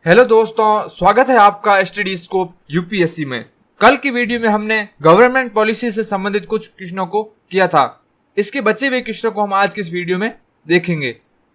Hello दोस्तों, स्वागत है आपका स्टडी स्कोप यूपीएससी में। कल की वीडियो में हमने गवर्नमेंट पॉलिसी से संबंधित कुछ क्वेश्चनों को किया था। इसके बचे हुए क्वेश्चनों को हम आज की इस वीडियो में देखेंगे।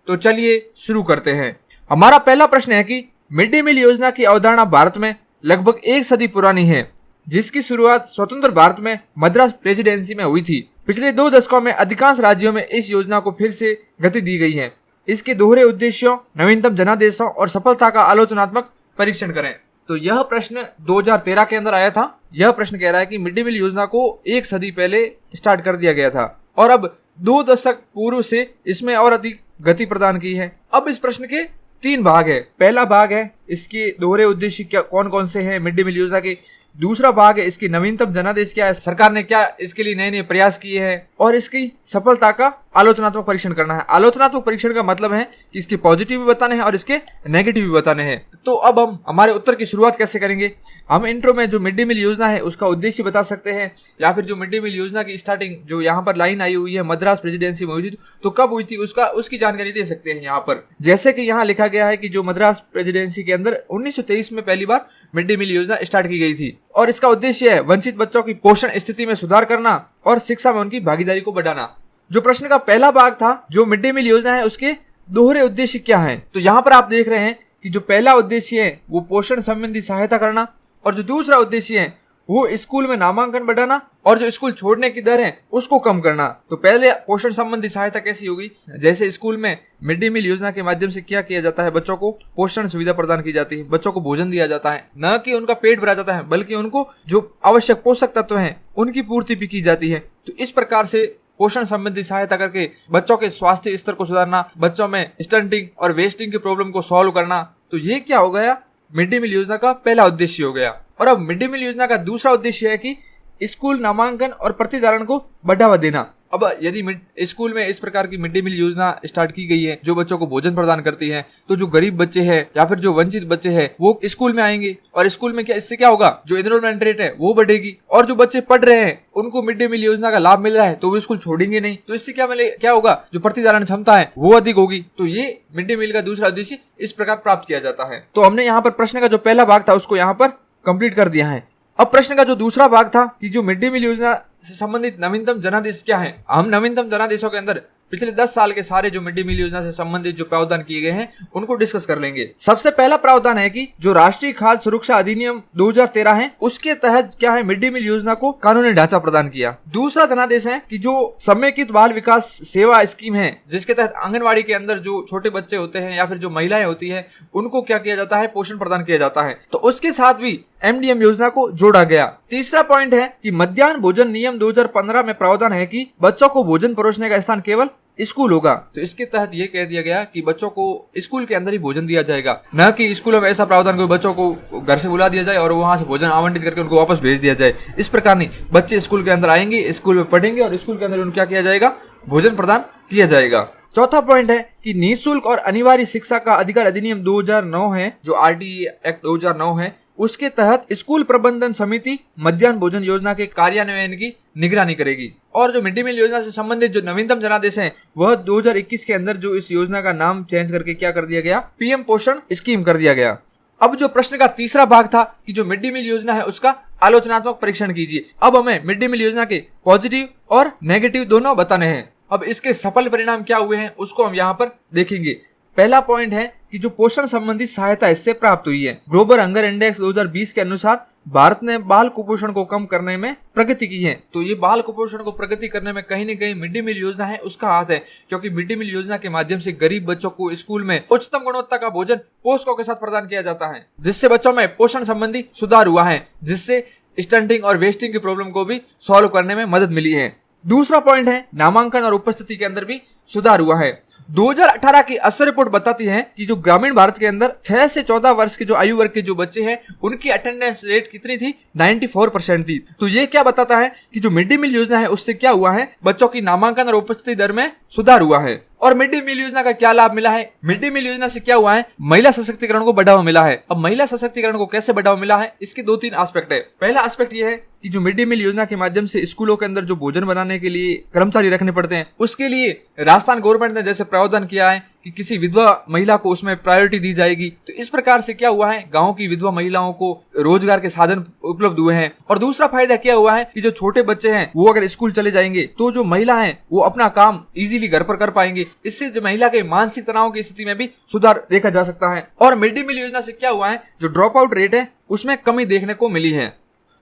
तो चलिए शुरू करते हैं। हमारा पहला प्रश्न है कि मिड डे मील योजना की अवधारणा भारत में लगभग एक सदी पुरानी है, जिसकी शुरुआत स्वतंत्र भारत में मद्रास प्रेसिडेंसी में हुई थी। पिछले 2 दशकों में अधिकांश राज्यों में इस योजना को फिर से गति दी गई है। इसके दोहरे उद्देश्यों, नवीनतम जनादेशों और सफलता का आलोचनात्मक परीक्षण करें। तो यह प्रश्न 2013 के अंदर आया था। यह प्रश्न कह रहा है कि मिड डे मील योजना को 1 सदी पहले स्टार्ट कर दिया गया था और अब 2 दशक पूर्व से इसमें और अधिक गति प्रदान की है। अब इस प्रश्न के 3 भाग है। पहला भाग है इसके दोहरे उद्देश्य क्या कौन कौन से हैं मिड डे मील योजना के। दूसरा भाग है इसकी नवीनतम जनादेश क्या है, सरकार ने क्या इसके लिए नए नए प्रयास किए हैं, और इसकी सफलता का आलोचनात्मक परीक्षण करना है। आलोचनात्मक परीक्षण का मतलब है कि इसके पॉजिटिव भी बताने हैं और इसके नेगेटिव भी बताने हैं। तो अब हम हमारे उत्तर की शुरुआत कैसे करेंगे। हम इंट्रो में जो मिड डे मील योजना है उसका उद्देश्य बता सकते हैं, या फिर जो मिड डे मील योजना की स्टार्टिंग जो यहाँ पर लाइन आई हुई है मद्रास प्रेसिडेंसी में हुई थी, तो कब हुई थी उसकी जानकारी दे सकते हैं यहाँ पर। जैसे कि यहाँ लिखा गया है कि जो मद्रास प्रेसिडेंसी के अंदर 1923 में पहली बार मिड डे मील योजना स्टार्ट की गई थी, और इसका उद्देश्य है वंचित बच्चों की पोषण स्थिति में सुधार करना और शिक्षा में उनकी भागीदारी को बढ़ाना। जो प्रश्न का पहला भाग था, जो मिड डे मील योजना है उसके दोहरे उद्देश्य क्या हैं, तो यहाँ पर आप देख रहे हैं कि जो पहला उद्देश्य है वो पोषण संबंधी सहायता करना, और जो दूसरा उद्देश्य है वो स्कूल में नामांकन बढ़ाना और जो स्कूल छोड़ने की दर है उसको कम करना। तो पहले पोषण संबंधी सहायता कैसी होगी, जैसे स्कूल में मिड डे मील योजना के माध्यम से क्या किया जाता है, बच्चों को पोषण सुविधा प्रदान की जाती है, बच्चों को भोजन दिया जाता है, न कि उनका पेट भरा जाता है बल्कि उनको जो आवश्यक पोषक तत्व हैं उनकी पूर्ति भी की जाती है। तो इस प्रकार से पोषण संबंधी सहायता करके बच्चों के स्वास्थ्य स्तर को सुधारना, बच्चों में स्टंटिंग और वेस्टिंग की प्रॉब्लम को सॉल्व करना, तो ये क्या हो गया, मिड डे मील योजना का पहला उद्देश्य हो गया। और अब मिड डे मील योजना का दूसरा उद्देश्य है कि स्कूल नामांकन और प्रतिधारण को बढ़ावा देना। अब यदि स्कूल में इस प्रकार की मिड डे मील योजना स्टार्ट की गई है जो बच्चों को भोजन प्रदान करती है, तो जो गरीब बच्चे हैं या फिर जो वंचित बच्चे हैं वो स्कूल में आएंगे, और स्कूल में इससे क्या होगा, जो एनरोलमेंट रेट है वो बढ़ेगी, और जो बच्चे पढ़ रहे हैं उनको मिड डे मील योजना का लाभ मिल रहा है तो वो स्कूल छोड़ेंगे नहीं। तो इससे क्या होगा, जो प्रतिधारण क्षमता है वो अधिक होगी। तो ये मिड डे मील का दूसरा उद्देश्य इस प्रकार प्राप्त किया जाता है। तो हमने यहाँ पर प्रश्न का जो पहला भाग था उसको यहाँ पर कंप्लीट कर दिया है। अब प्रश्न का जो दूसरा भाग था कि जो मिड डे मील योजना से संबंधित नवीनतम जनादेश क्या है, हम नवीनतम जनादेशों के अंदर पिछले 10 साल के सारे जो मिड डे मील योजना से संबंधित जो प्रावधान किए गए हैं उनको डिस्कस कर लेंगे। सबसे पहला प्रावधान है कि जो राष्ट्रीय खाद्य सुरक्षा अधिनियम 2013 है उसके तहत क्या है, मिड डे मील योजना को कानूनी ढांचा प्रदान किया। दूसरा जनादेश है कि जो समेकित बाल विकास सेवा स्कीम है, जिसके तहत आंगनबाड़ी के अंदर जो छोटे बच्चे होते हैं या फिर जो महिलाएं होती है उनको क्या किया जाता है, पोषण प्रदान किया जाता है, तो उसके साथ भी MDM योजना को जोड़ा गया। तीसरा पॉइंट है कि मध्याह्न भोजन नियम 2015 में प्रावधान है कि बच्चों को भोजन परोसने का स्थान केवल स्कूल होगा। तो इसके तहत ये कह दिया गया कि बच्चों को स्कूल के अंदर ही भोजन दिया जाएगा, न कि स्कूलों में ऐसा प्रावधान कोई बच्चों को घर से बुला दिया जाए और वहां से भोजन आवंटित करके उनको वापस भेज दिया जाए। इस प्रकार नहीं, बच्चे स्कूल के अंदर आएंगे, स्कूल में पढ़ेंगे और स्कूल के अंदर उनको क्या किया जाएगा, भोजन प्रदान किया जाएगा। चौथा पॉइंट है कि निःशुल्क और अनिवार्य शिक्षा का अधिकार अधिनियम 2009 है, जो RTE एक्ट 2009 है, उसके तहत स्कूल प्रबंधन समिति मध्याह्न भोजन योजना के कार्यान्वयन की निगरानी करेगी। और जो मिड डे मील योजना से संबंधित जो नवीनतम जनादेश हैं वह 2021 के अंदर जो इस योजना का नाम चेंज करके क्या कर दिया गया, PM पोषण स्कीम कर दिया गया। अब जो प्रश्न का तीसरा भाग था कि जो मिड डे मील योजना है उसका आलोचनात्मक परीक्षण कीजिए। अब हमें मिड डे मील योजना के पॉजिटिव और नेगेटिव दोनों बताने हैं। अब इसके सफल परिणाम क्या हुए हैं उसको हम यहाँ पर देखेंगे। पहला पॉइंट है कि जो पोषण संबंधी सहायता इससे प्राप्त हुई है। ग्लोबल हंगर इंडेक्स 2020 के अनुसार भारत ने बाल कुपोषण को कम करने में प्रगति की है। तो ये बाल कुपोषण को प्रगति करने में कहीं न कहीं मिड डे मील योजना है उसका हाथ है, क्योंकि मिड डे मील योजना के माध्यम से गरीब बच्चों को स्कूल में उच्चतम गुणवत्ता का भोजन पोषकों के साथ प्रदान किया जाता है, जिससे बच्चों में पोषण संबंधी सुधार हुआ है, जिससे स्टंटिंग और वेस्टिंग की प्रॉब्लम को भी सॉल्व करने में मदद मिली है। दूसरा पॉइंट है नामांकन और उपस्थिति के अंदर भी सुधार हुआ है। 2018 की असर रिपोर्ट बताती है कि जो ग्रामीण भारत के अंदर 6 से 14 वर्ष के जो आयु वर्ग के जो बच्चे हैं उनकी अटेंडेंस रेट कितनी थी, 94% थी। तो ये क्या बताता है कि जो मिड डे मील योजना है उससे क्या हुआ है, बच्चों की नामांकन और उपस्थिति दर में सुधार हुआ है। और मिड डे मील योजना का क्या लाभ मिला है, मिड डे मील योजना से क्या हुआ है, महिला सशक्तिकरण को बढ़ावा मिला है। अब महिला सशक्तिकरण को कैसे बढ़ावा मिला है, इसके 2-3 एस्पेक्ट है। पहला एस्पेक्ट ये है कि जो मिड डे मील योजना के माध्यम से स्कूलों के अंदर जो भोजन बनाने के लिए कर्मचारी रखने पड़ते हैं, उसके लिए राजस्थान गवर्नमेंट ने जैसे प्रावधान किया है कि किसी विधवा महिला को उसमें प्रायोरिटी दी जाएगी। तो इस प्रकार से क्या हुआ है, गांव की विधवा महिलाओं को रोजगार के साधन उपलब्ध हुए हैं। और दूसरा फायदा क्या हुआ है कि जो छोटे बच्चे हैं वो अगर स्कूल चले जाएंगे तो जो महिला है वो अपना काम इजीली घर पर कर पाएंगे। इससे जो महिला के मानसिक तनाव की स्थिति में भी सुधार देखा जा सकता है। और मिड डे मील योजना से क्या हुआ है, जो ड्रॉप आउट रेट है उसमें कमी देखने को मिली है।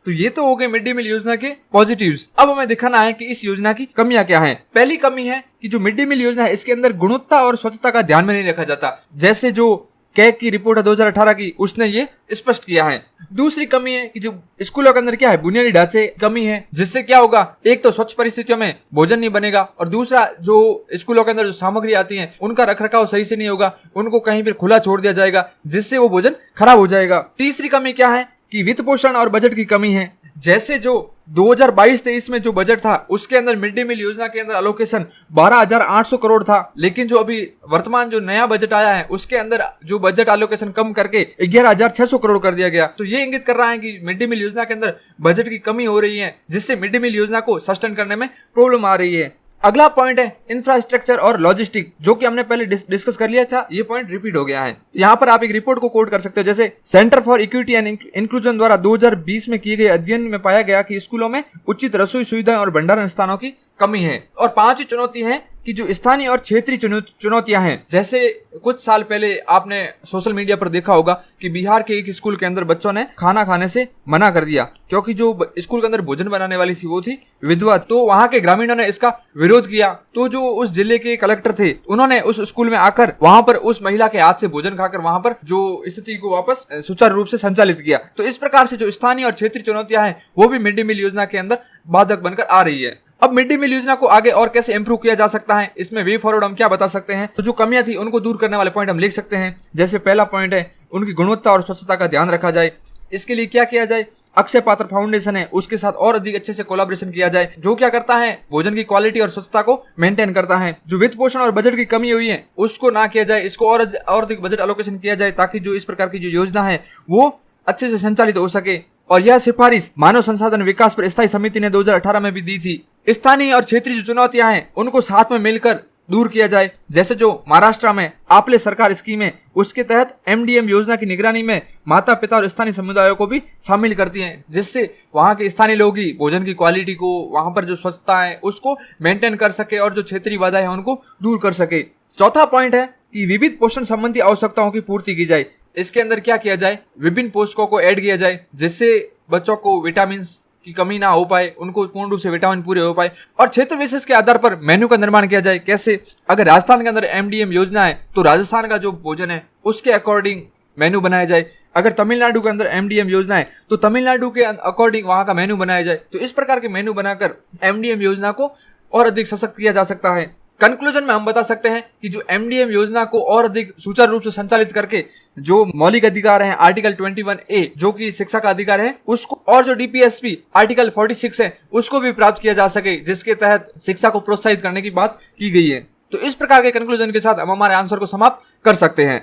तो ये तो हो गए मिड डे मील योजना के पॉजिटिव्स। अब हमें दिखाना है कि इस योजना की कमियां क्या हैं। पहली कमी है कि जो मिड डे मील योजना है इसके अंदर गुणवत्ता और स्वच्छता का ध्यान में नहीं रखा जाता, जैसे जो कैग की रिपोर्ट है 2018 की उसने ये स्पष्ट किया है। दूसरी कमी है कि जो स्कूलों के अंदर क्या है, बुनियादी ढांचे कमी है, जिससे क्या होगा, एक तो स्वच्छ परिस्थितियों में भोजन नहीं बनेगा और दूसरा जो स्कूलों के अंदर जो सामग्री आती है उनका रखरखाव सही से नहीं होगा, उनको कहीं पर खुला छोड़ दिया जाएगा जिससे वो भोजन खराब हो जाएगा। तीसरी कमी क्या है कि वित्त पोषण और बजट की कमी है, जैसे जो 2022-23 में जो बजट था उसके अंदर मिड डे मील योजना के अंदर अलोकेशन 12,800 करोड़ था, लेकिन जो अभी वर्तमान जो नया बजट आया है उसके अंदर जो बजट अलोकेशन कम करके 11,600 करोड़ कर दिया गया। तो ये इंगित कर रहा है कि मिड डे मील योजना के अंदर बजट की कमी हो रही है, जिससे मिड डे मील योजना को सस्टेन करने में प्रॉब्लम आ रही है। अगला पॉइंट है इंफ्रास्ट्रक्चर और लॉजिस्टिक, जो कि हमने पहले डिस्कस कर लिया था, ये पॉइंट रिपीट हो गया है। यहाँ पर आप एक रिपोर्ट को कोट कर सकते हो, जैसे centre for equity and inclusion द्वारा 2020 में किए गए अध्ययन में पाया गया कि स्कूलों में उचित रसोई सुविधाएं और भंडारण स्थानों की कमी है। और पांचवी चुनौती है कि जो स्थानीय और क्षेत्रीय चुनौतियां हैं, जैसे कुछ साल पहले आपने सोशल मीडिया पर देखा होगा कि बिहार के एक स्कूल के अंदर बच्चों ने खाना खाने से मना कर दिया क्योंकि जो स्कूल के अंदर भोजन बनाने वाली थी वो थी विधवा। तो वहां के ग्रामीणों ने इसका विरोध किया। तो जो उस जिले के कलेक्टर थे उन्होंने उस स्कूल में आकर वहां पर उस महिला के हाथ से भोजन खाकर वहां पर जो स्थिति को वापस सुचारू रूप से संचालित किया। तो इस प्रकार से जो स्थानीय और क्षेत्रीय चुनौतियां हैं वो भी मिड डे मील योजना के अंदर बाधक बनकर आ रही है। अब मिड डे मील योजना को आगे और कैसे इंप्रूव किया जा सकता है, इसमें वे फॉरवर्ड हम क्या बता सकते हैं। तो जो कमियां थी उनको दूर करने वाले पॉइंट हम लिख सकते हैं। जैसे पहला पॉइंट है उनकी गुणवत्ता और स्वच्छता का ध्यान रखा जाए। इसके लिए क्या किया जाए, अक्षय पात्र फाउंडेशन है उसके साथ और अधिक अच्छे से कोलैबोरेशन किया जाए, जो क्या करता है भोजन की क्वालिटी और स्वच्छता को मेंटेन करता है। जो वित्त पोषण और बजट की कमी हुई है उसको ना किया जाए, इसको और अधिक बजट एलोकेशन किया जाए ताकि जो इस प्रकार की जो योजना है वो अच्छे से संचालित हो सके। और यह सिफारिश मानव संसाधन विकास पर स्थायी समिति ने 2018 में भी दी थी। स्थानीय और क्षेत्रीय जो चुनौतियां हैं उनको साथ में मिलकर दूर किया जाए, जैसे जो महाराष्ट्र में आपले सरकार स्कीम है उसके तहत एमडीएम योजना की निगरानी में माता पिता और स्थानीय समुदायों को भी शामिल करती हैं, जिससे वहां के स्थानीय लोग ही भोजन की क्वालिटी को, वहां पर जो स्वच्छता है उसको मेंटेन कर सके और जो क्षेत्रीय बाधाएं हैं उनको दूर कर सके। चौथा पॉइंट है कि विविध पोषण संबंधी आवश्यकताओं की पूर्ति की जाए। इसके अंदर क्या किया जाए, विभिन्न पोषकों को ऐड किया जाए जिससे बच्चों को विटामिन की कमी ना हो पाए, उनको पूर्ण रूप से विटामिन पूरे हो पाए। और क्षेत्र विशेष के आधार पर मेन्यू का निर्माण किया जाए। कैसे, अगर राजस्थान के अंदर एमडीएम योजना है तो राजस्थान का जो भोजन है उसके अकॉर्डिंग मेन्यू बनाया जाए। अगर तमिलनाडु के अंदर एमडीएम योजना है तो तमिलनाडु के अकॉर्डिंग वहां का मेन्यू बनाया जाए। तो इस प्रकार के मेन्यू बनाकर एमडीएम योजना को और अधिक सशक्त किया जा सकता है। कंक्लूजन में हम बता सकते हैं कि जो एमडीएम योजना को और अधिक सुचारू रूप से संचालित करके जो मौलिक अधिकार हैं आर्टिकल 21A जो कि शिक्षा का अधिकार है उसको, और जो डीपीएसपी आर्टिकल 46 है उसको भी प्राप्त किया जा सके, जिसके तहत शिक्षा को प्रोत्साहित करने की बात की गई है। तो इस प्रकार के कंक्लूजन के साथ हम हमारे आंसर को समाप्त कर सकते हैं।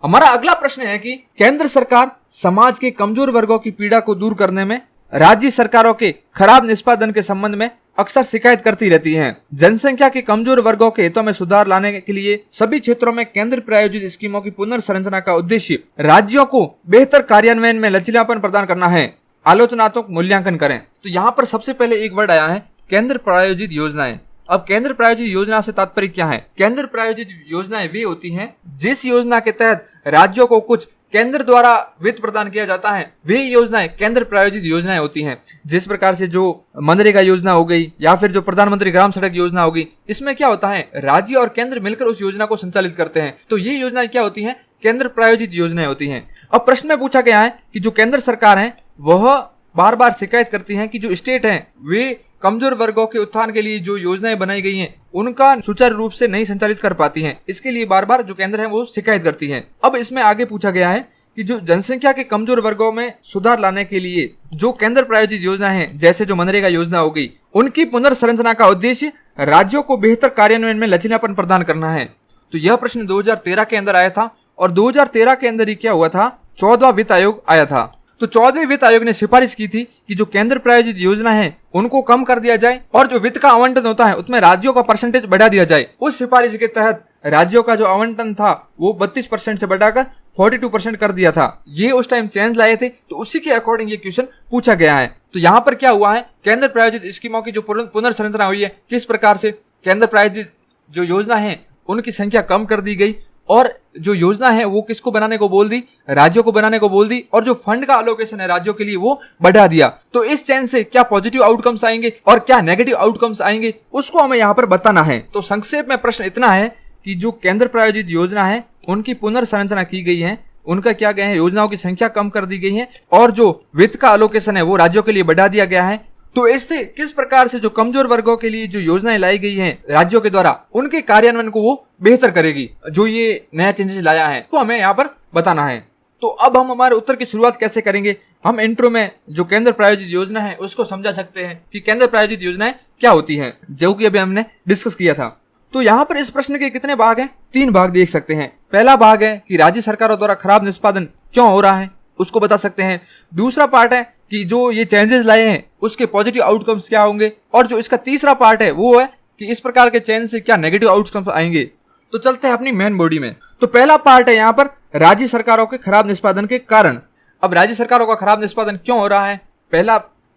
हमारा अगला प्रश्न है कि केंद्र सरकार समाज के कमजोर वर्गों की पीड़ा को दूर करने में राज्य सरकारों के खराब निष्पादन के संबंध में अक्सर शिकायत करती रहती हैं। जनसंख्या के कमजोर वर्गों के हितों में सुधार लाने के लिए सभी क्षेत्रों में केंद्र प्रायोजित स्कीमों की पुनर्संरचना का उद्देश्य राज्यों को बेहतर कार्यान्वयन में लचीलापन प्रदान करना है। आलोचनात्मक मूल्यांकन करें। तो यहाँ पर सबसे पहले एक वर्ड आया है केंद्र प्रायोजित योजनाएं। अब केंद्र प्रायोजित योजना से तात्पर्य क्या है? केंद्र प्रायोजित योजनाएं वे होती हैं जिस योजना के तहत राज्यों को कुछ केंद्र द्वारा वित्त प्रदान किया जाता है, वे योजनाएं केंद्र प्रायोजित योजनाएं होती हैं। जिस प्रकार से जो मनरेगा योजना हो गई या फिर जो प्रधानमंत्री ग्राम सड़क योजना होगी, इसमें क्या होता है राज्य और केंद्र मिलकर उस योजना को संचालित करते हैं। तो ये योजनाएं क्या होती हैं? केंद्र प्रायोजित योजनाएं होती हैं। अब प्रश्न में पूछा गया है कि जो केंद्र सरकार है वह बार बार शिकायत करती है कि जो स्टेट है वे कमजोर वर्गों के उत्थान के लिए जो योजनाएं बनाई गई हैं उनका सुचारू रूप से नहीं संचालित कर पाती हैं। इसके लिए बार बार जो केंद्र है वो शिकायत करती है। अब इसमें आगे पूछा गया है कि जो जनसंख्या के कमजोर वर्गों में सुधार लाने के लिए जो केंद्र प्रायोजित योजना है, जैसे जो मनरेगा योजना हो गई, उनकी पुनर्संरचना का उद्देश्य राज्यों को बेहतर कार्यान्वयन में लचीलापन प्रदान करना है। तो यह प्रश्न 2013 के अंदर आया था और 2013 के अंदर ही क्या हुआ था, 14वां वित्त आयोग आया था। तो 14वें वित्त आयोग ने सिफारिश की थी कि जो केंद्र प्रायोजित योजना है उनको कम कर दिया जाए और जो वित्त का आवंटन होता है उसमें राज्यों का परसेंटेज बढ़ा दिया जाए। उस सिफारिश के तहत राज्यों का जो आवंटन था वो 32% से बढ़ाकर 42% कर दिया था। ये उस टाइम चेंज लाए थे, तो उसी के अकॉर्डिंग ये क्वेश्चन पूछा गया है। तो यहाँ पर क्या हुआ है, केंद्र प्रायोजित स्कीमों की जो पुनर्संरचना हुई है, किस प्रकार से केंद्र प्रायोजित जो योजना है उनकी संख्या कम कर दी गई और जो योजना है वो किसको बनाने को बोल दी, राज्यों को बनाने को बोल दी, और जो फंड का अलोकेशन है राज्यों के लिए वो बढ़ा दिया। तो इस चेंज से क्या पॉजिटिव आउटकम्स आएंगे और क्या नेगेटिव आउटकम्स आएंगे उसको हमें यहाँ पर बताना है। तो संक्षेप में प्रश्न इतना है कि जो केंद्र प्रायोजित योजना है उनकी पुनर्संरचना की गई है, उनका क्या गया है, योजनाओं की संख्या कम कर दी गई है और जो वित्त का अलोकेशन है वो राज्यों के लिए बढ़ा दिया गया है। तो इससे किस प्रकार से जो कमजोर वर्गों के लिए जो योजनाएं लाई गई हैं राज्यों के द्वारा उनके कार्यान्वयन को वो बेहतर करेगी, जो ये नया चेंजेस लाया है, तो हमें यहाँ पर बताना है। तो अब हम हमारे उत्तर की शुरुआत कैसे करेंगे, हम इंट्रो में जो केंद्र प्रायोजित योजना है उसको समझा सकते हैं कि केंद्र प्रायोजित योजनाएं क्या होती हैं, जो कि अभी हमने डिस्कस किया था। तो यहाँ पर इस प्रश्न के कितने भाग हैं, 3 भाग देख सकते हैं। पहला भाग है कि राज्य सरकारों द्वारा खराब निष्पादन क्यों हो रहा है, उसको बता सकते हैं। दूसरा पार्ट है कि जो ये चेंजेस लाए हैं उसके पॉजिटिव आउटकम्स क्या होंगे, और जो इसका तीसरा पार्ट है वो है कि इस प्रकार के चेंज से क्या नेगेटिव आउटकम्स आएंगे। तो चलते हैं अपनी मेन बॉडी में। तो पहला पार्ट है यहाँ पर राज्य सरकारों के खराब निष्पादन के कारण। अब राज्य सरकारों का खराब निष्पादन क्यों हो रहा है,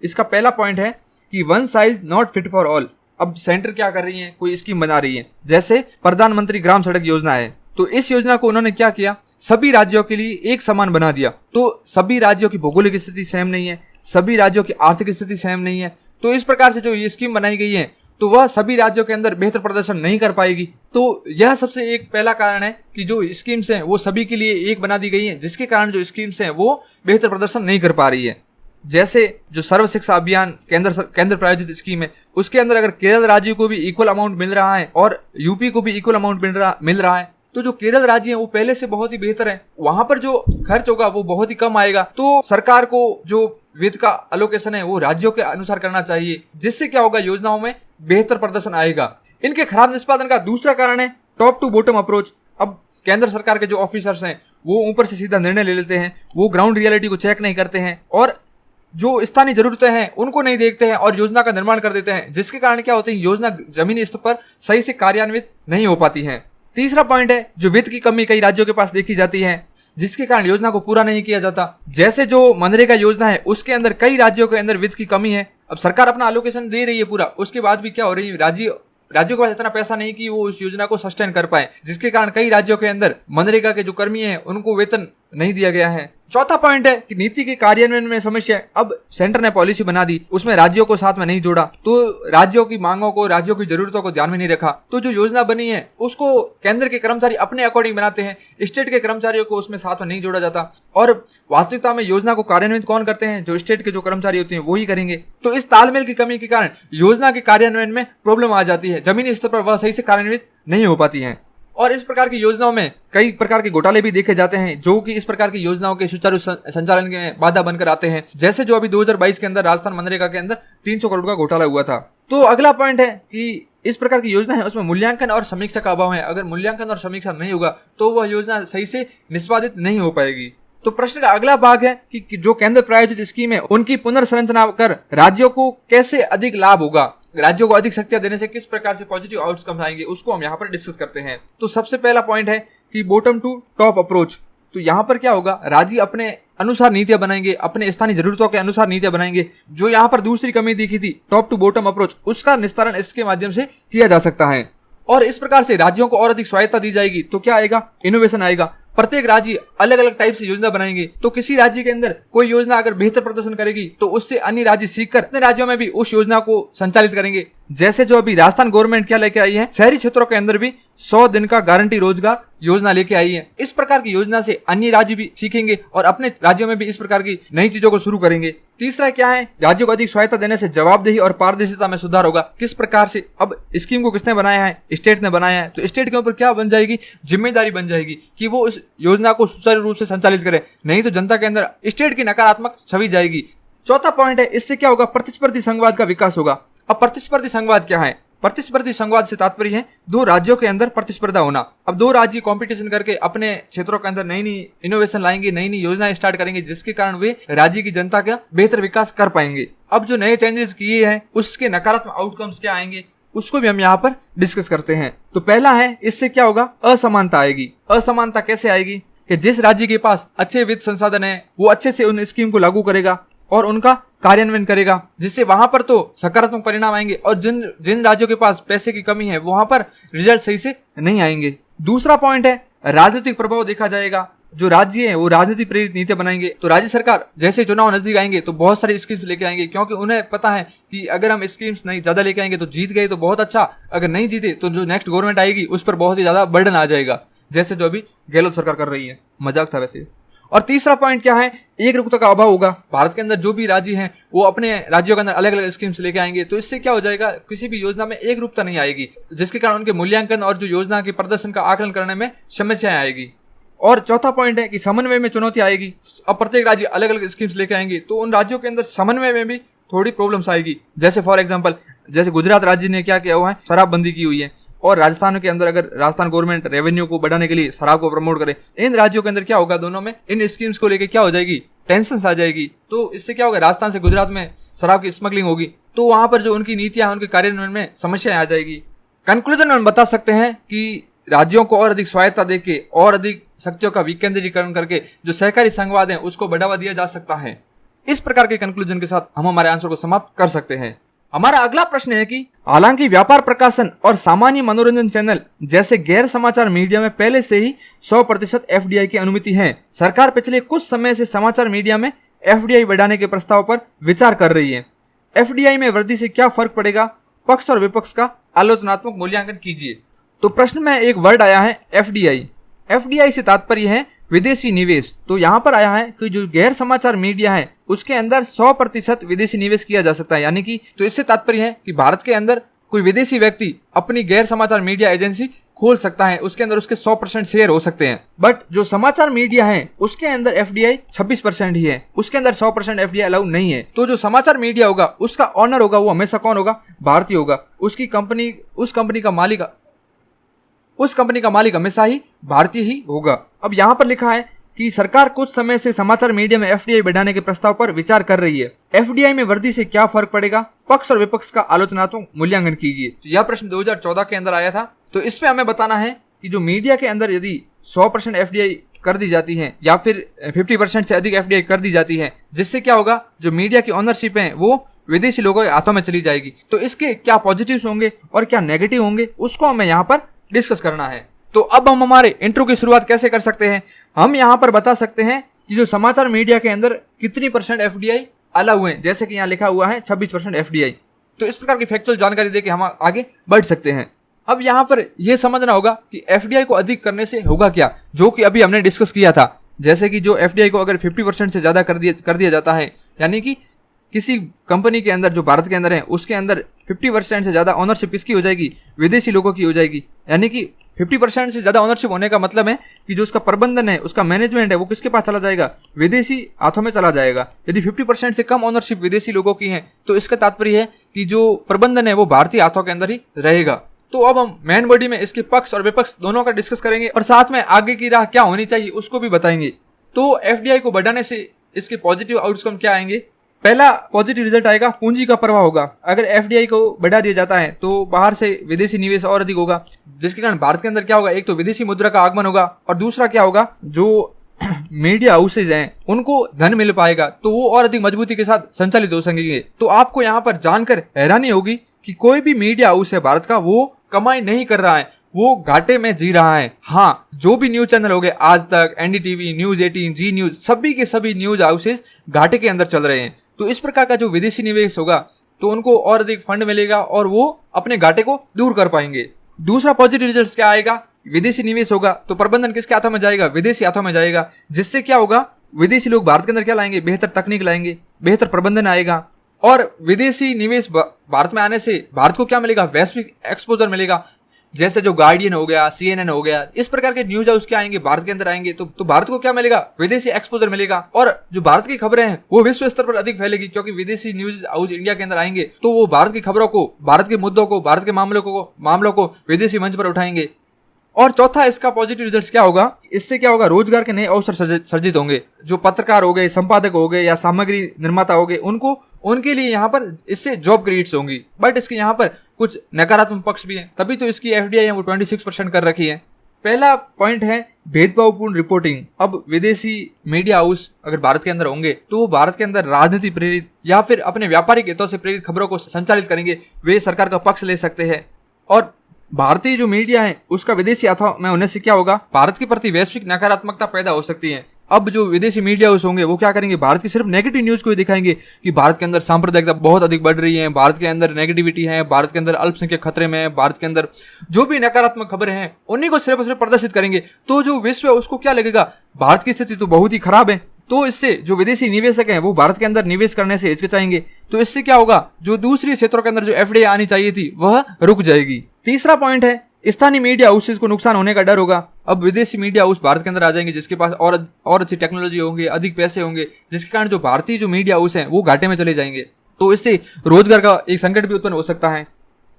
इसका पहला पॉइंट है कि one size not fit for all. अब सेंटर क्या कर रही है, कोई स्कीम बना रही है, जैसे प्रधानमंत्री ग्राम सड़क योजना है, तो इस योजना को उन्होंने क्या किया, सभी राज्यों के लिए एक समान बना दिया। तो सभी राज्यों की भौगोलिक स्थिति सेम नहीं है, सभी राज्यों की आर्थिक स्थिति सेम नहीं है, तो इस प्रकार से जो ये स्कीम बनाई गई है तो वह सभी राज्यों के अंदर बेहतर प्रदर्शन नहीं कर पाएगी। तो यह सबसे एक पहला कारण है कि जो स्कीम्स हैं वो सभी के लिए एक बना दी गई है, जिसके कारण जो स्कीम्स हैं वो बेहतर प्रदर्शन नहीं कर पा रही है। जैसे जो सर्व शिक्षा अभियान केंद्र प्रायोजित स्कीम है, उसके अंदर अगर केरल राज्य को भी इक्वल अमाउंट मिल रहा है और यूपी को भी इक्वल अमाउंट मिल रहा है, तो जो केरल राज्य है वो पहले से बहुत ही बेहतर है, वहां पर जो खर्च होगा वो बहुत ही कम आएगा। तो सरकार को जो वित्त का अलोकेशन है वो राज्यों के अनुसार करना चाहिए, जिससे क्या होगा, योजनाओं में बेहतर प्रदर्शन आएगा। इनके खराब निष्पादन का दूसरा कारण है टॉप टू बॉटम अप्रोच। अब केंद्र सरकार के जो ऑफिसर्स हैं वो ऊपर से सीधा निर्णय ले लेते हैं, वो ग्राउंड रियलिटी को चेक नहीं करते हैं और जो स्थानीय जरूरतें हैं उनको नहीं देखते हैं और योजना का निर्माण कर देते हैं, जिसके कारण क्या होते हैं, योजना जमीनी स्तर पर सही से कार्यान्वित नहीं हो पाती है। तीसरा पॉइंट है जो वित्त की कमी कई राज्यों के पास देखी जाती है, जिसके कारण योजना को पूरा नहीं किया जाता। जैसे जो मनरेगा योजना है उसके अंदर कई राज्यों के अंदर वित्त की कमी है। अब सरकार अपना अलोकेशन दे रही है पूरा, उसके बाद भी क्या हो रही है, राज्यों के पास इतना पैसा नहीं कि वो उस योजना को सस्टेन कर पाए, जिसके कारण कई राज्यों के अंदर मनरेगा के जो कर्मी हैं उनको वेतन नहीं दिया गया है। चौथा पॉइंट है कि नीति के कार्यान्वयन में समस्या। अब सेंटर ने पॉलिसी बना दी, उसमें राज्यों को साथ में नहीं जोड़ा, तो राज्यों की मांगों को, राज्यों की जरूरतों को ध्यान में नहीं रखा, तो जो योजना बनी है उसको केंद्र के कर्मचारी अपने अकॉर्डिंग बनाते हैं, स्टेट के कर्मचारियों को उसमें साथ में नहीं जोड़ा जाता। और वास्तविकता में योजना को कार्यान्वित कौन करते हैं, जो स्टेट के जो कर्मचारी होते हैं वो ही करेंगे। तो इस तालमेल की कमी के कारण योजना के कार्यान्वयन में प्रॉब्लम आ जाती है, जमीनी स्तर पर वह सही से कार्यान्वित नहीं हो पाती है। और इस प्रकार की योजनाओं में कई प्रकार के घोटाले भी देखे जाते हैं, जो कि इस प्रकार की योजनाओं के सुचारू संचालन में बाधा बनकर आते हैं। जैसे जो अभी 2022 के अंदर राजस्थान मनरेगा के अंदर 300 करोड़ का घोटाला हुआ था। तो अगला पॉइंट है कि इस प्रकार की योजना है उसमें मूल्यांकन और समीक्षा का अभाव है। अगर मूल्यांकन और समीक्षा नहीं होगा तो वह योजना सही से निष्पादित नहीं हो पाएगी। तो प्रश्न का अगला भाग है कि जो केंद्र प्रायोजित स्कीम है उनकी पुनर्संरचना कर राज्यों को कैसे अधिक लाभ होगा, राज्यों को अधिक शक्तियां देने से किस प्रकार से पॉजिटिव आउटकम आएंगे, उसको हम यहाँ पर डिस्कस करते हैं। तो सबसे पहला पॉइंट है कि बॉटम टू टॉप अप्रोच। तो यहाँ पर क्या होगा, राज्य अपने अनुसार नीतियां बनाएंगे, अपने स्थानीय जरूरतों के अनुसार नीतियां बनाएंगे। जो यहाँ पर दूसरी कमी दिखी थी टॉप टू बॉटम अप्रोच, उसका निस्तारण इसके माध्यम से किया जा सकता है। और इस प्रकार से राज्यों को और अधिक स्वायत्ता दी जाएगी तो क्या आएगा, इनोवेशन आएगा। प्रत्येक राज्य अलग अलग टाइप से योजना बनाएंगे, तो किसी राज्य के अंदर कोई योजना अगर बेहतर प्रदर्शन करेगी तो उससे अन्य राज्य सीखकर अपने राज्यों में भी उस योजना को संचालित करेंगे। जैसे जो अभी राजस्थान गवर्नमेंट क्या लेके आई है, शहरी क्षेत्रों के अंदर भी 100 दिन का गारंटी रोजगार योजना लेके आई है। इस प्रकार की योजना से अन्य राज्य भी सीखेंगे और अपने राज्यों में भी इस प्रकार की नई चीजों को शुरू करेंगे। तीसरा क्या है, राज्यों को अधिक स्वायत्ता देने से जवाबदेही और पारदर्शिता में सुधार होगा। किस प्रकार से, अब स्कीम को किसने बनाया है, स्टेट ने बनाया है, तो स्टेट के ऊपर क्या बन जाएगी, जिम्मेदारी बन जाएगी कि वो इस योजना को सुचारू रूप से संचालित करे, नहीं तो जनता के अंदर स्टेट की नकारात्मक छवि जाएगी। चौथा पॉइंट है, इससे क्या होगा, प्रतिस्पर्धी संघवाद का विकास होगा। अब प्रतिस्पर्धी संघवाद क्या है, प्रतिस्पर्धी संवाद से तात्पर्य है दो राज्यों के अंदर प्रतिस्पर्धा होना। अब दो राज्य कंपटीशन करके अपने क्षेत्रों के अंदर नई नई इनोवेशन लाएंगे, नई नई योजनाएं स्टार्ट करेंगे, जिसके कारण वे राज्य की जनता का बेहतर विकास कर पाएंगे। अब जो नए चेंजेस किए हैं उसके नकारात्मक आउटकम्स क्या आएंगे उसको भी हम यहाँ पर डिस्कस करते हैं। तो पहला है, इससे क्या होगा, असमानता आएगी। असमानता कैसे आएगी कि जिस राज्य के पास अच्छे वित्त संसाधन है वो अच्छे से उन स्कीम को लागू करेगा और उनका कार्यान्वयन करेगा, जिससे वहां पर तो सकारात्मक परिणाम आएंगे, और जिन राज्यों के पास पैसे की कमी है वहां पर रिजल्ट सही से नहीं आएंगे। दूसरा पॉइंट है, राजनीतिक प्रभाव देखा जाएगा। जो राज्य है वो राजनीतिक प्रेरित नीतियां बनाएंगे, तो राज्य सरकार जैसे चुनाव नजदीक आएंगे तो बहुत सारी स्कीम्स लेके आएंगे, क्योंकि उन्हें पता है कि अगर हम स्कीम्स नहीं ज्यादा लेके आएंगे तो जीत गए तो बहुत अच्छा, अगर नहीं जीते तो जो नेक्स्ट गवर्नमेंट आएगी उस पर बहुत ही ज्यादा बर्डन आ जाएगा, जैसे जो अभी गहलोत सरकार कर रही है। मजाक था वैसे। और तीसरा पॉइंट क्या है, एक रूपता का अभाव होगा। भारत के अंदर जो भी राज्य हैं वो अपने राज्यों के अंदर अलग अलग स्कीम्स लेके आएंगे, तो इससे क्या हो जाएगा, किसी भी योजना में एक रूपता नहीं आएगी, जिसके कारण उनके मूल्यांकन और जो योजना के प्रदर्शन का आकलन करने में समस्याएं आएगी। और चौथा पॉइंट है कि समन्वय में चुनौती आएगी। अब प्रत्येक राज्य अलग अलग स्कीम्स लेके आएंगे तो उन राज्यों के अंदर समन्वय में भी थोड़ी प्रॉब्लम्स आएगी। जैसे फॉर एग्जांपल, जैसे गुजरात राज्य ने क्या किया हुआ है, शराबबंदी की हुई है, और राजस्थान के अंदर अगर राजस्थान गवर्नमेंट रेवेन्यू को बढ़ाने के लिए शराब को प्रमोट करे, इन राज्यों के अंदर क्या होगा, दोनों में इन स्कीम्स को लेके क्या हो जाएगी, टेंशन आ जाएगी। तो इससे क्या होगा, राजस्थान से गुजरात में शराब की स्मगलिंग होगी, तो वहां पर जो उनकी नीतियां उनके कार्यान्वयन में समस्याएं आ जाएगी। कंक्लूजन में हम बता सकते हैं कि राज्योों को और अधिक स्वायत्ता देके और अधिक शक्तियों का विकेंद्रीकरण करके जो सहकारी संघवाद है उसको बढ़ावा दिया जा सकता है। इस प्रकार के कंक्लूजन के साथ हम हमारे आंसर को समाप्त कर सकते हैं। हमारा अगला प्रश्न है कि हालांकि व्यापार प्रकाशन और सामान्य मनोरंजन चैनल जैसे गैर समाचार मीडिया में पहले से ही 100% एफडीआई की अनुमति है, सरकार पिछले कुछ समय से समाचार मीडिया में एफडीआई बढ़ाने के प्रस्ताव पर विचार कर रही है। एफडीआई में वृद्धि से क्या फर्क पड़ेगा, पक्ष और विपक्ष का आलोचनात्मक मूल्यांकन कीजिए। तो प्रश्न में एक वर्ड आया है एफडीआई। एफडीआई से तात्पर्य है विदेशी निवेश। तो यहाँ पर आया है कि जो गैर समाचार मीडिया है उसके अंदर 100% विदेशी निवेश किया जा सकता है, यानी कि तो इससे तात्पर्य है कि भारत के अंदर कोई विदेशी व्यक्ति अपनी गैर समाचार मीडिया एजेंसी खोल सकता है, उसके अंदर उसके 100% शेयर हो सकते हैं। बट जो समाचार मीडिया है उसके अंदर एफडीआई 26% ही है, उसके अंदर 100% एफडीआई अलाउ नहीं है। तो जो समाचार मीडिया होगा उसका ऑनर होगा वो हमेशा कौन होगा, भारतीय होगा। उसकी कंपनी, उस कंपनी का मालिक हमेशा ही भारतीय ही होगा। अब यहाँ पर लिखा है कि सरकार कुछ समय से समाचार मीडिया में एफडीआई बढ़ाने के प्रस्ताव पर विचार कर रही है। एफडीआई में वृद्धि से क्या फर्क पड़ेगा, पक्ष और विपक्ष का आलोचनात्मक मूल्यांकन कीजिए। तो यह प्रश्न 2014 के अंदर आया था। तो इसमें हमें बताना है कि जो मीडिया के अंदर यदि 100% एफडीआई कर दी जाती है या फिर 50% से अधिक एफडीआई कर दी जाती है, जिससे क्या होगा, जो मीडिया की ऑनरशिप है वो विदेशी लोगों के हाथों में चली जाएगी। तो इसके क्या पॉजिटिव्स होंगे और क्या नेगेटिव होंगे उसको हमें यहाँ पर डिस्कस करना है। तो अब हम हमारे इंट्रो की शुरुआत कैसे कर सकते हैं, हम यहाँ पर बता सकते हैं कि जो समाचार मीडिया के अंदर कितनी % एफडीआई अलाउ है। जैसे कि यहाँ लिखा हुआ है 26% एफडीआई। तो इस प्रकार की फैक्चुअल जानकारी देके हम आगे बढ़ सकते हैं। अब यहाँ पर यह समझना होगा कि एफडीआई को अधिक करने से होगा क्या, जो कि अभी हमने डिस्कस किया था। जैसे कि जो एफडीआई को अगर 50% से ज्यादा कर दिया जाता है, यानी कि किसी कंपनी के अंदर जो भारत के अंदर है उसके अंदर 50% से ज्यादा ऑनरशिप किसकी हो जाएगी, विदेशी लोगों की हो जाएगी। यानी कि 50% से ज्यादा ऑनरशिप होने का मतलब है कि जो उसका प्रबंधन है, उसका मैनेजमेंट है, वो किसके पास चला जाएगा, विदेशी हाथों में चला जाएगा। यदि 50% से कम ऑनरशिप विदेशी लोगों की है तो इसका तात्पर्य है कि जो प्रबंधन है वो भारतीय हाथों के अंदर ही रहेगा। तो अब हम मेन बॉडी में इसके पक्ष और विपक्ष दोनों का डिस्कस करेंगे और साथ में आगे की राह क्या होनी चाहिए उसको भी बताएंगे। तो एफडीआई को बढ़ाने से इसके पॉजिटिव आउटकम क्या आएंगे। पहला पॉजिटिव रिजल्ट आएगा, पूंजी का प्रवाह होगा। अगर एफडीआई को बढ़ा दिया जाता है तो बाहर से विदेशी निवेश और अधिक होगा, जिसके कारण भारत के अंदर क्या होगा, एक तो विदेशी मुद्रा का आगमन होगा और दूसरा क्या होगा, जो मीडिया हाउसेज हैं उनको धन मिल पाएगा, तो वो और अधिक मजबूती के साथ संचालित हो सकेंगे। तो आपको यहाँ पर जानकर हैरानी होगी कि कोई भी मीडिया हाउस है भारत का वो कमाई नहीं कर रहा है, वो घाटे में जी रहा है। हाँ, जो भी न्यूज चैनल हो गए, आज तक, एनडीटीवी, न्यूज 18, जी न्यूज, सभी के सभी न्यूज हाउसेज घाटे के अंदर चल रहे हैं। तो इस प्रकार का जो विदेशी निवेश होगा तो उनको और अधिक फंड मिलेगा और वो अपने घाटे को दूर कर पाएंगे। दूसरा पॉजिटिव रिजल्ट क्या आएगा, विदेशी निवेश होगा तो प्रबंधन किसके हाथों में जाएगा, विदेशी हाथों में जाएगा, जिससे क्या होगा, विदेशी लोग भारत के अंदर क्या लाएंगे, बेहतर तकनीक लाएंगे, बेहतर प्रबंधन आएगा। और विदेशी निवेश भारत में आने से भारत को क्या मिलेगा, वैश्विक एक्सपोजर मिलेगा, जैसे जो गार्डियन हो गया, CNN हो गया, इस प्रकार के न्यूज हाउस क्या आएंगे, भारत के अंदर आएंगे तो भारत को क्या मिलेगा, विदेशी एक्सपोजर मिलेगा। और जो भारत की खबरें हैं वो विश्व स्तर पर अधिक फैलेगी, क्योंकि विदेशी न्यूज हाउस इंडिया के अंदर आएंगे तो वो भारत की खबरों को, भारत के मुद्दों को, भारत के मामलों को विदेशी मंच पर उठाएंगे। और चौथा इसका पॉजिटिव रिजल्ट क्या होगा, इससे क्या होगा, रोजगार के नए अवसर सर्जित होंगे। जो पत्रकार हो गए, संपादक हो गए या सामग्री निर्माता हो गए, उनके लिए यहाँ पर इससे जॉब क्रिएट्स होंगी। बट इसके यहाँ पर कुछ नकारात्मक पक्ष भी हैं, तभी तो इसकी FDI वो 26% कर रखी है। पहला पॉइंट है भेदभावपूर्ण रिपोर्टिंग। अब विदेशी मीडिया हाउस अगर भारत के अंदर होंगे तो वो भारत के अंदर राजनीति प्रेरित या फिर अपने व्यापारिक हितों से प्रेरित खबरों को संचालित करेंगे, वे सरकार का पक्ष ले सकते हैं। और भारतीय जो मीडिया है उसका विदेशी हाथों में होने से क्या होगा, भारत के प्रति वैश्विक नकारात्मकता पैदा हो सकती है। अब जो विदेशी मीडिया हाउस होंगे वो क्या करेंगे, भारत की सिर्फ नेगेटिव न्यूज को ही दिखाएंगे कि भारत के अंदर सांप्रदायिकता बहुत अधिक बढ़ रही है, भारत के अंदर नेगेटिविटी है, भारत के अंदर अल्पसंख्यक खतरे में है, भारत के अंदर जो भी नकारात्मक खबरें हैं उन्हीं को सिर्फ और सिर्फ प्रदर्शित करेंगे। तो जो विश्व है उसको क्या लगेगा, भारत की स्थिति तो बहुत ही खराब है। तो इससे जो विदेशी निवेशक हैं वो भारत के अंदर निवेश करने से हिचकिचाएंगे। तो इससे क्या होगा, जो दूसरी क्षेत्रों के अंदर जो FDI आनी चाहिए थी वह रुक जाएगी। तीसरा पॉइंट है स्थानीय मीडिया हाउसेज को नुकसान होने का डर होगा। अब विदेशी मीडिया हाउस भारत के अंदर आ जाएंगे जिसके पास और अच्छी टेक्नोलॉजी होंगे, अधिक पैसे होंगे, जिसके कारण जो भारतीय जो मीडिया हाउस हैं वो घाटे में चले जाएंगे। तो इससे रोजगार का एक संकट भी उत्पन्न हो सकता है।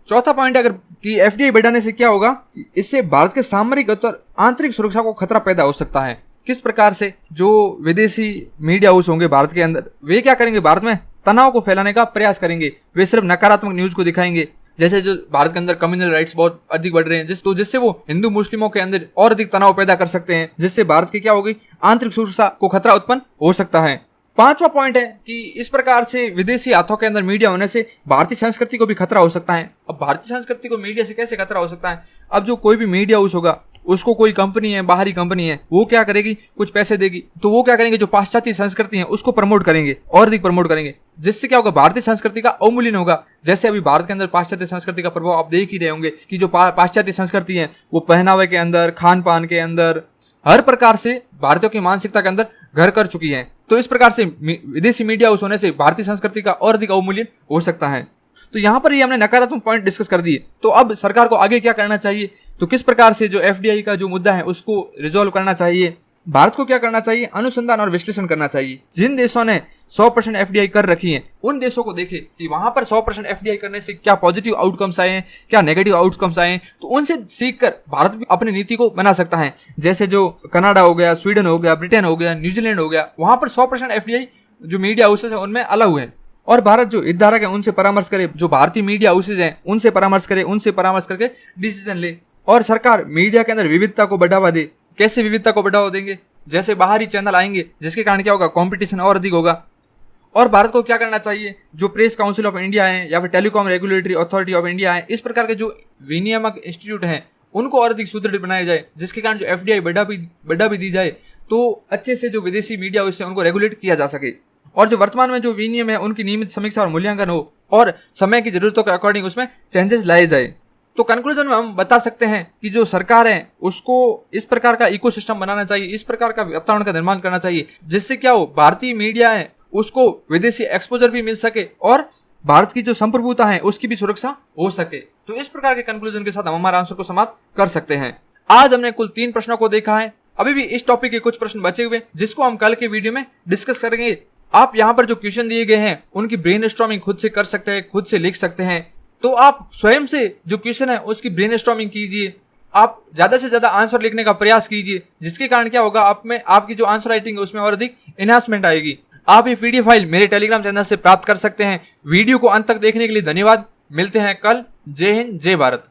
चौथा पॉइंट अगर कि FDI बढ़ाने से क्या होगा, इससे भारत के सामरिक और आंतरिक सुरक्षा को खतरा पैदा हो सकता है। किस प्रकार से, जो विदेशी मीडिया हाउस होंगे भारत के अंदर वे क्या करेंगे, भारत में तनाव को फैलाने का प्रयास करेंगे। वे सिर्फ नकारात्मक न्यूज को दिखाएंगे, जैसे जो भारत के अंदर कम्युनल राइट्स बहुत अधिक बढ़ रहे हैं, जिससे वो हिंदू मुस्लिमों के अंदर और अधिक तनाव पैदा कर सकते हैं, जिससे भारत की क्या होगी, आंतरिक सुरक्षा को खतरा उत्पन्न हो सकता है। पांचवा पॉइंट है कि इस प्रकार से विदेशी हाथों के अंदर मीडिया होने से भारतीय संस्कृति को भी खतरा हो सकता है। अब भारतीय संस्कृति को मीडिया से कैसे खतरा हो सकता है, अब जो कोई भी मीडिया हाउस होगा उसको कोई कंपनी है, बाहरी कंपनी है, वो क्या करेगी, कुछ पैसे देगी, तो वो क्या करेंगे, जो पाश्चात्य संस्कृति है उसको प्रमोट करेंगे और अधिक प्रमोट करेंगे, जिससे क्या होगा, भारतीय संस्कृति का अवमूल्यन होगा। जैसे अभी भारत के अंदर पाश्चात्य संस्कृति का प्रभाव आप देख ही रहे होंगे कि जो पाश्चात्य संस्कृति है वो पहनावे के अंदर, खान पान के अंदर, हर प्रकार से भारतीयों की मानसिकता के अंदर घर कर चुकी है। तो इस प्रकार से विदेशी मीडिया हाउस होने से भारतीय संस्कृति का और अधिक अवमूल्यन हो सकता है। तो यहाँ पर ये हमने नकारात्मक पॉइंट डिस्कस कर दिए। तो अब सरकार को आगे क्या करना चाहिए, तो किस प्रकार से जो FDI का जो मुद्दा है उसको रिजॉल्व करना चाहिए। भारत को क्या करना चाहिए, अनुसंधान और विश्लेषण करना चाहिए। जिन देशों ने 100% FDI कर रखी है उन देशों को देखें कि वहां पर 100% FDI करने से क्या पॉजिटिव आउटकम्स आए हैं, क्या नेगेटिव आउटकम्स आए हैं, तो उनसे सीखकर भारत भी अपनी नीति को बना सकता है। जैसे जो कनाडा हो गया, स्वीडन हो गया, ब्रिटेन हो गया, न्यूजीलैंड हो गया, वहां पर 100% FDI जो मीडिया हाउसेज है उनमें अलाउ है। और भारत जो हितधारक है उनसे परामर्श करे, जो भारतीय मीडिया हाउसेज हैं उनसे परामर्श करे, उनसे परामर्श करके डिसीजन ले। और सरकार मीडिया के अंदर विविधता को बढ़ावा दे। कैसे विविधता को बढ़ावा देंगे, जैसे बाहरी चैनल आएंगे जिसके कारण क्या होगा, कंपटीशन और अधिक होगा। और भारत को क्या करना चाहिए, जो प्रेस काउंसिल ऑफ इंडिया है या फिर telecom regulatory authority of India है, इस प्रकार के जो विनियामक इंस्टीट्यूट हैं उनको और अधिक सुदृढ़ बनाया जाए, जिसके कारण जो FDI बढ़ा भी दी जाए तो अच्छे से जो विदेशी मीडिया हाउस है उनको रेगुलेट किया जा सके। और जो वर्तमान में जो विनियम है उनकी नियमित समीक्षा और मूल्यांकन हो और समय की जरूरतों के अकॉर्डिंग उसमें चेंजेस लाए जाए। तो कंक्लूजन में हम बता सकते हैं कि जो सरकार है उसको इस प्रकार का इकोसिस्टम बनाना चाहिए, इस प्रकार का वातावरण का निर्माण करना चाहिए, जिससे क्या हो, भारतीय मीडिया है उसको विदेशी एक्सपोजर भी मिल सके और भारत की जो संप्रभुता है उसकी भी सुरक्षा हो सके। तो इस प्रकार के कंक्लूजन के साथ हम हमारा आंसर को समाप्त कर सकते हैं। आज हमने कुल 3 प्रश्नों को देखा है। अभी भी इस टॉपिक के कुछ प्रश्न बचे हुए जिसको हम कल के वीडियो में डिस्कस करेंगे। आप यहाँ पर जो क्वेश्चन दिए गए हैं उनकी ब्रेनस्टॉर्मिंग खुद से कर सकते हैं, खुद से लिख सकते हैं। तो आप स्वयं से जो क्वेश्चन है उसकी ब्रेनस्टॉर्मिंग कीजिए, आप ज्यादा से ज्यादा आंसर लिखने का प्रयास कीजिए, जिसके कारण क्या होगा, आप में आपकी जो आंसर राइटिंग है उसमें और अधिक एनहांसमेंट आएगी। आप ये PDF फाइल मेरे टेलीग्राम चैनल से प्राप्त कर सकते हैं। वीडियो को अंत तक देखने के लिए धन्यवाद। मिलते हैं कल। जय हिंद, जय भारत।